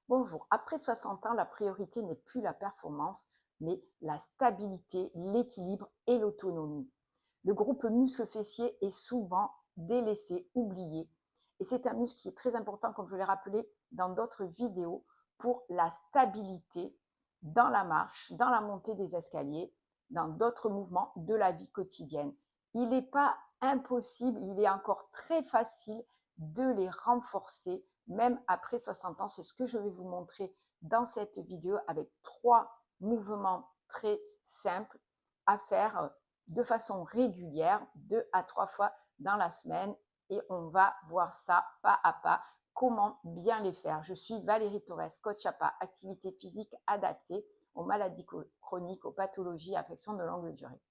Bonjour, après 60 ans, la priorité n'est plus la performance, mais la stabilité, l'équilibre et l'autonomie. Le groupe muscle fessier est souvent délaissé, oublié. Et c'est un muscle qui est très important, comme je l'ai rappelé dans d'autres vidéos, pour la stabilité dans la marche, dans la montée des escaliers, dans d'autres mouvements de la vie quotidienne. Il n'est pas impossible, il est encore très facile de les renforcer, même après 60 ans. C'est ce que je vais vous montrer dans cette vidéo avec 3 mouvements très simples à faire de façon régulière, 2 à 3 fois dans la semaine. Et on va voir ça pas à pas, comment bien les faire. Je suis Valérie Torres, coach APA, activité physique adaptée aux maladies chroniques, aux pathologies, affections de longue durée.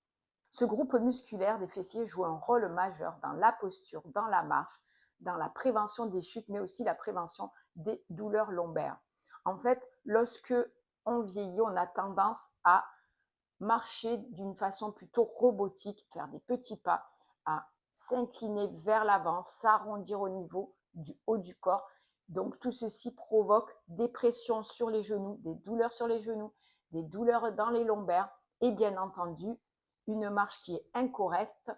Ce groupe musculaire des fessiers joue un rôle majeur dans la posture, dans la marche, dans la prévention des chutes, mais aussi la prévention des douleurs lombaires. En fait, lorsque on vieillit, on a tendance à marcher d'une façon plutôt robotique, faire des petits pas, à s'incliner vers l'avant, s'arrondir au niveau du haut du corps. Donc tout ceci provoque des pressions sur les genoux, des douleurs sur les genoux, des douleurs dans les lombaires et bien entendu une marche qui est incorrecte,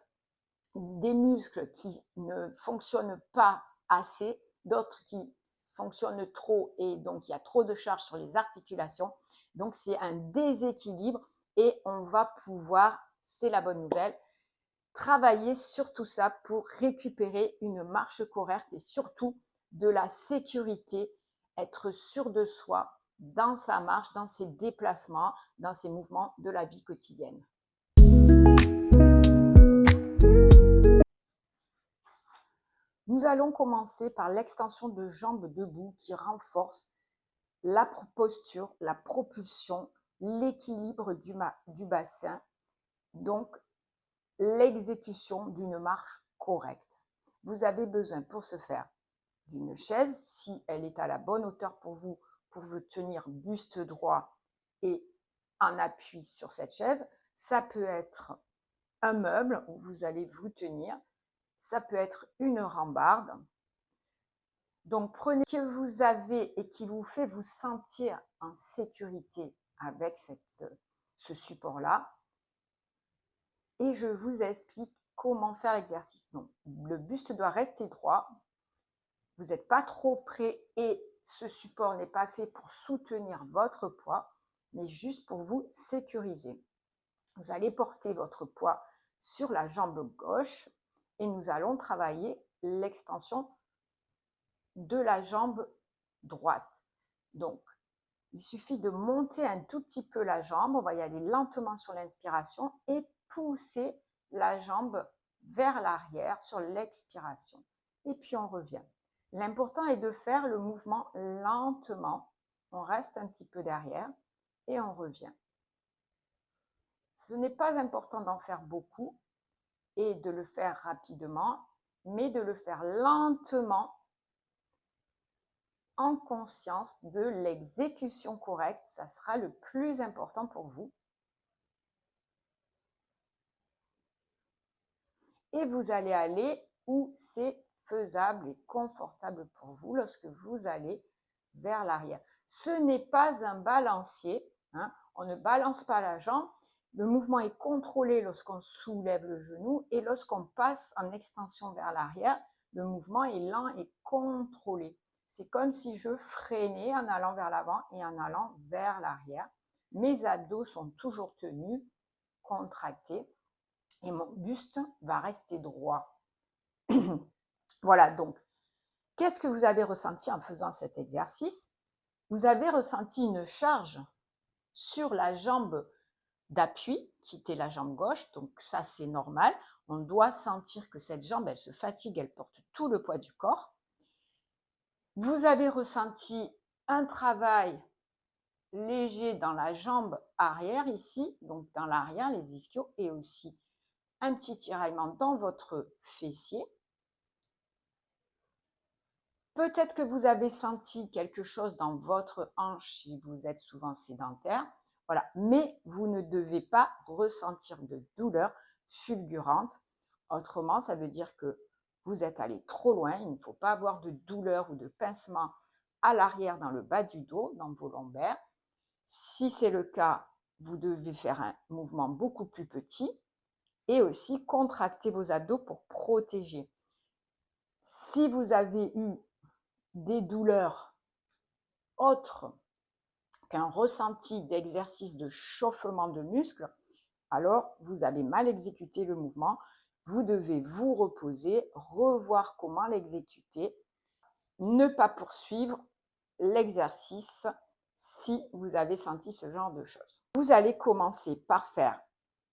des muscles qui ne fonctionnent pas assez, d'autres qui fonctionnent trop et donc il y a trop de charge sur les articulations. Donc c'est un déséquilibre et on va pouvoir, c'est la bonne nouvelle, travailler sur tout ça pour récupérer une marche correcte et surtout de la sécurité, être sûr de soi dans sa marche, dans ses déplacements, dans ses mouvements de la vie quotidienne. Nous allons commencer par l'extension de jambes debout qui renforce la posture, la propulsion, l'équilibre du bassin, donc l'exécution d'une marche correcte. Vous avez besoin pour ce faire d'une chaise, si elle est à la bonne hauteur pour vous tenir buste droit et en appui sur cette chaise. Ça peut être un meuble où vous allez vous tenir, ça peut être une rambarde. Donc prenez ce que vous avez et qui vous fait vous sentir en sécurité avec ce support-là et je vous explique comment faire l'exercice. Donc le buste doit rester droit, vous n'êtes pas trop près et ce support n'est pas fait pour soutenir votre poids, mais juste pour vous sécuriser. Vous allez porter votre poids sur la jambe gauche et nous allons travailler l'extension de la jambe droite. Donc, il suffit de monter un tout petit peu la jambe, on va y aller lentement sur l'inspiration et pousser la jambe vers l'arrière sur l'expiration. Et puis on revient. L'important est de faire le mouvement lentement. On reste un petit peu derrière et on revient. Ce n'est pas important d'en faire beaucoup et de le faire rapidement, mais de le faire lentement en conscience de l'exécution correcte. Ça sera le plus important pour vous. Et vous allez aller où c'est faisable et confortable pour vous lorsque vous allez vers l'arrière. Ce n'est pas un balancier, hein, on ne balance pas la jambe. Le mouvement est contrôlé lorsqu'on soulève le genou et lorsqu'on passe en extension vers l'arrière, le mouvement est lent et contrôlé. C'est comme si je freinais en allant vers l'avant et en allant vers l'arrière. Mes abdos sont toujours tenus, contractés et mon buste va rester droit. Voilà, donc, qu'est-ce que vous avez ressenti en faisant cet exercice? Vous avez ressenti une charge sur la jambe d'appui, qui était la jambe gauche, donc ça c'est normal. On doit sentir que cette jambe, elle se fatigue, elle porte tout le poids du corps. Vous avez ressenti un travail léger dans la jambe arrière ici, donc dans l'arrière, les ischios, et aussi un petit tiraillement dans votre fessier. Peut-être que vous avez senti quelque chose dans votre hanche si vous êtes souvent sédentaire, voilà. Mais vous ne devez pas ressentir de douleur fulgurante. Autrement, ça veut dire que vous êtes allé trop loin. Il ne faut pas avoir de douleur ou de pincement à l'arrière dans le bas du dos, dans vos lombaires. Si c'est le cas, vous devez faire un mouvement beaucoup plus petit et aussi contracter vos abdos pour protéger. Si vous avez eu des douleurs autres qu'un ressenti d'exercice de chauffement de muscles, alors vous avez mal exécuté le mouvement. Vous devez vous reposer, revoir comment l'exécuter, ne pas poursuivre l'exercice si vous avez senti ce genre de choses. Vous allez commencer par faire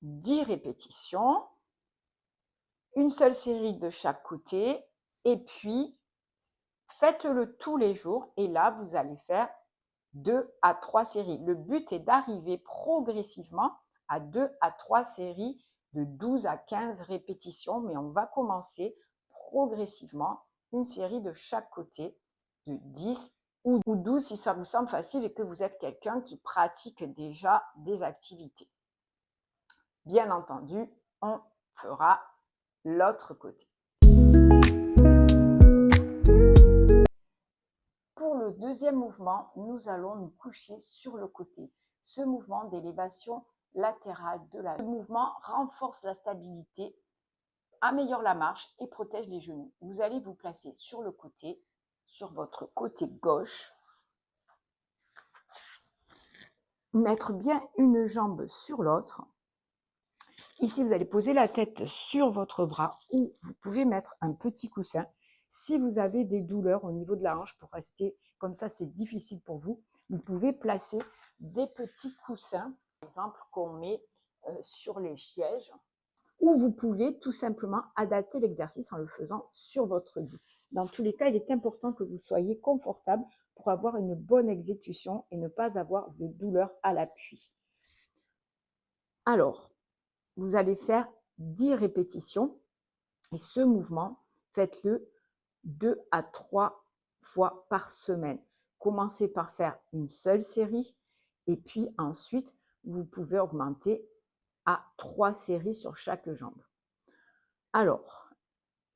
10 répétitions, une seule série de chaque côté, et puis faites-le tous les jours, et là, vous allez faire 2 à 3 séries. Le but est d'arriver progressivement à 2 à 3 séries de 12 à 15 répétitions, mais on va commencer progressivement, une série de chaque côté, de 10 ou 12 si ça vous semble facile et que vous êtes quelqu'un qui pratique déjà des activités. Bien entendu, on fera l'autre côté. Pour le deuxième mouvement, nous allons nous coucher sur le côté. Ce mouvement d'élévation latérale de la... Ce mouvement renforce la stabilité, améliore la marche et protège les genoux. Vous allez vous placer sur le côté, sur votre côté gauche. Mettre bien une jambe sur l'autre. Ici, vous allez poser la tête sur votre bras ou vous pouvez mettre un petit coussin. Si vous avez des douleurs au niveau de la hanche, pour rester comme ça, c'est difficile pour vous, vous pouvez placer des petits coussins, par exemple, qu'on met sur les sièges, ou vous pouvez tout simplement adapter l'exercice en le faisant sur votre lit. Dans tous les cas, il est important que vous soyez confortable pour avoir une bonne exécution et ne pas avoir de douleur à l'appui. Alors, vous allez faire 10 répétitions et ce mouvement, faites-le 2 à 3 fois par semaine. Commencez par faire une seule série et puis ensuite, vous pouvez augmenter à 3 séries sur chaque jambe. Alors,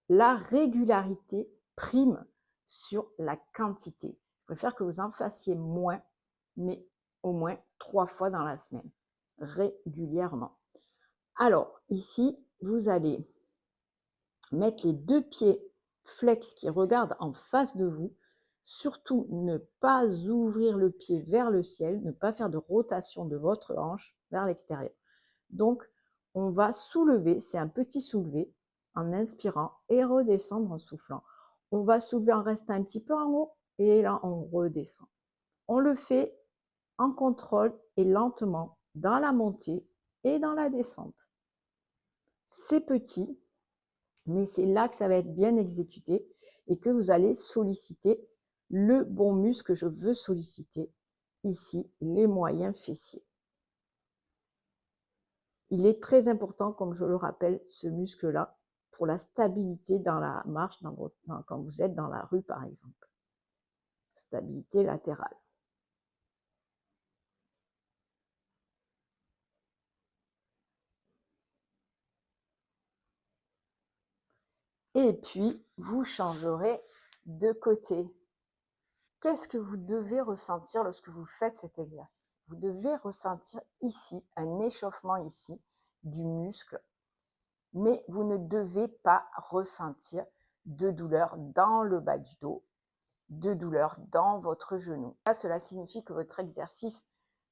la régularité prime sur la quantité. Je préfère que vous en fassiez moins, mais au moins 3 fois dans la semaine, régulièrement. Alors, ici, vous allez mettre les 2 pieds flex qui regardent en face de vous. Surtout, ne pas ouvrir le pied vers le ciel, ne pas faire de rotation de votre hanche vers l'extérieur. Donc, on va soulever, c'est un petit soulevé, en inspirant et redescendre en soufflant. On va soulever en restant un petit peu en haut et là, on redescend. On le fait en contrôle et lentement dans la montée et dans la descente. C'est petit, mais c'est là que ça va être bien exécuté et que vous allez solliciter le bon muscle que je veux solliciter, ici, les moyens fessiers. Il est très important, comme je le rappelle, ce muscle-là, pour la stabilité dans la marche, quand vous êtes dans la rue, par exemple. Stabilité latérale. Et puis, vous changerez de côté. Qu'est-ce que vous devez ressentir lorsque vous faites cet exercice? Vous devez ressentir ici, un échauffement ici du muscle, mais vous ne devez pas ressentir de douleur dans le bas du dos, de douleur dans votre genou. Cela signifie que votre exercice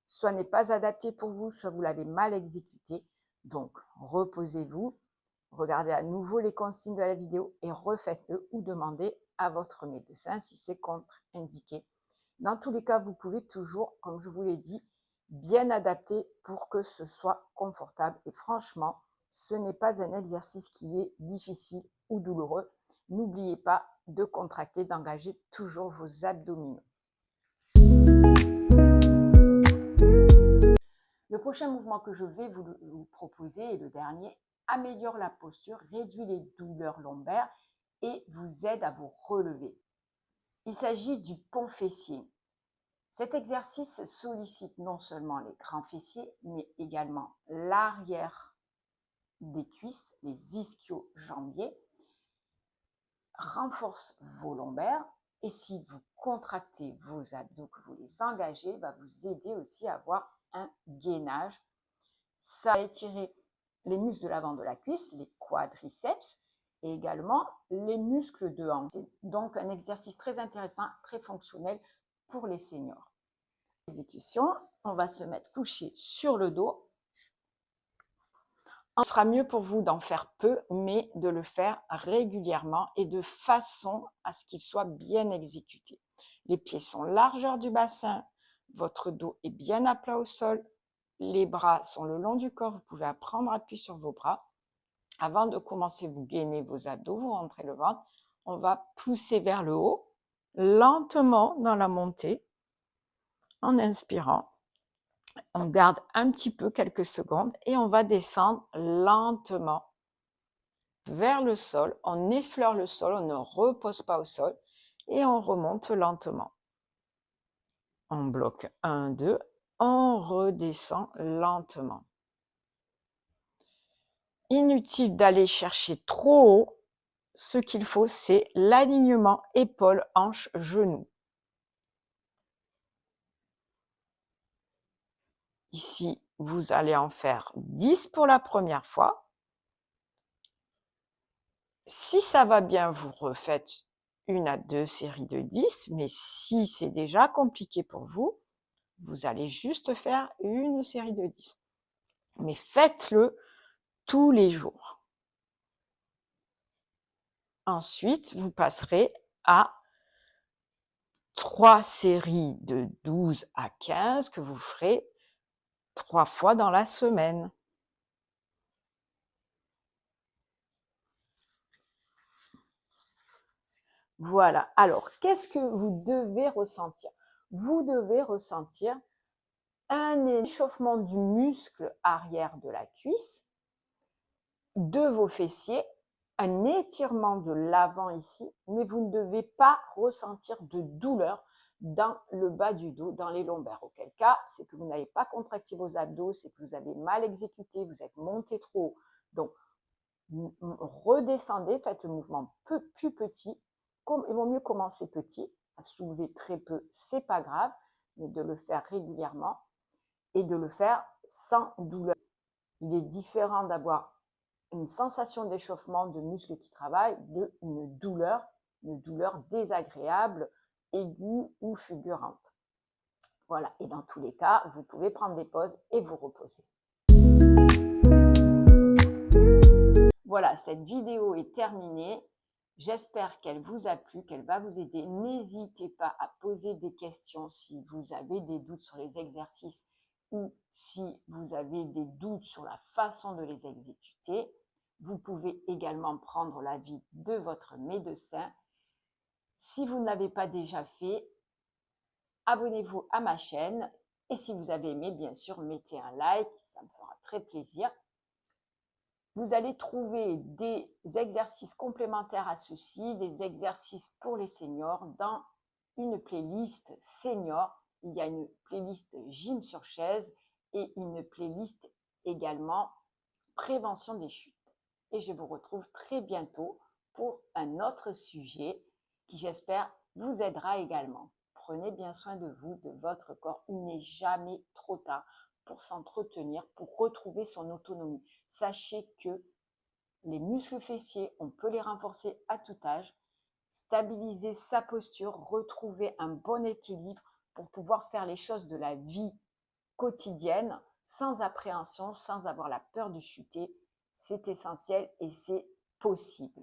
soit n'est pas adapté pour vous, soit vous l'avez mal exécuté. Donc, reposez-vous, regardez à nouveau les consignes de la vidéo et refaites-le ou demandez à votre médecin si c'est contre-indiqué. Dans tous les cas, vous pouvez toujours, comme je vous l'ai dit, bien adapter pour que ce soit confortable. Et franchement, ce n'est pas un exercice qui est difficile ou douloureux. N'oubliez pas de contracter, d'engager toujours vos abdominaux. Le prochain mouvement que je vais vous proposer est le dernier. Améliore la posture, réduit les douleurs lombaires et vous aide à vous relever. Il s'agit du pont fessier. Cet exercice sollicite non seulement les grands fessiers, mais également l'arrière des cuisses, les ischio-jambiers, renforce vos lombaires Et si vous contractez vos abdos, que vous les engagez, va vous aider aussi à avoir un gainage. Ça va étirer les muscles de l'avant de la cuisse, les quadriceps, et également les muscles de hanche. C'est donc un exercice très intéressant, très fonctionnel pour les seniors. Exécution, on va se mettre couché sur le dos. Ce sera mieux pour vous d'en faire peu, mais de le faire régulièrement et de façon à ce qu'il soit bien exécuté. Les pieds sont largeur du bassin, votre dos est bien à plat au sol, les bras sont le long du corps, vous pouvez prendre appui sur vos bras. Avant de commencer, vous gainez vos abdos, vous rentrez le ventre. On va pousser vers le haut, lentement dans la montée, en inspirant. On garde un petit peu, quelques secondes, et on va descendre lentement vers le sol. On effleure le sol, on ne repose pas au sol, et on remonte lentement. On bloque 1, 2, on redescend lentement. Inutile d'aller chercher trop haut. Ce qu'il faut, c'est l'alignement épaules, hanches, genoux. Ici, vous allez en faire 10 pour la première fois. Si ça va bien, vous refaites 1 à 2 séries de 10, mais si c'est déjà compliqué pour vous, vous allez juste faire 1 série de 10. Mais faites-le tous les jours. Ensuite, vous passerez à 3 séries de 12 à 15 que vous ferez 3 fois dans la semaine. Voilà. Alors, qu'est-ce que vous devez ressentir? Vous devez ressentir un échauffement du muscle arrière de la cuisse, de vos fessiers, un étirement de l'avant ici, mais vous ne devez pas ressentir de douleur dans le bas du dos, dans les lombaires. Auquel cas, c'est que vous n'avez pas contracté vos abdos, c'est que vous avez mal exécuté, vous êtes monté trop haut. Donc, redescendez, faites le mouvement plus petit. Il vaut mieux commencer petit, à soulever très peu, c'est pas grave, mais de le faire régulièrement et de le faire sans douleur. Il est différent d'avoir une sensation d'échauffement de muscles qui travaillent d'une douleur désagréable, aiguë ou fulgurante. Voilà, et dans tous les cas, vous pouvez prendre des pauses et vous reposer. Voilà, cette vidéo est terminée. J'espère qu'elle vous a plu, qu'elle va vous aider. N'hésitez pas à poser des questions si vous avez des doutes sur les exercices ou si vous avez des doutes sur la façon de les exécuter. Vous pouvez également prendre l'avis de votre médecin. Si vous ne l'avez pas déjà fait, abonnez-vous à ma chaîne. Et si vous avez aimé, bien sûr, mettez un like, ça me fera très plaisir. Vous allez trouver des exercices complémentaires à ceci, des exercices pour les seniors dans une playlist senior. Il y a une playlist gym sur chaise et une playlist également prévention des chutes. Et je vous retrouve très bientôt pour un autre sujet qui, j'espère, vous aidera également. Prenez bien soin de vous, de votre corps. Il n'est jamais trop tard pour s'entretenir, pour retrouver son autonomie. Sachez que les muscles fessiers, on peut les renforcer à tout âge, stabiliser sa posture, retrouver un bon équilibre pour pouvoir faire les choses de la vie quotidienne sans appréhension, sans avoir la peur de chuter. C'est essentiel et c'est possible.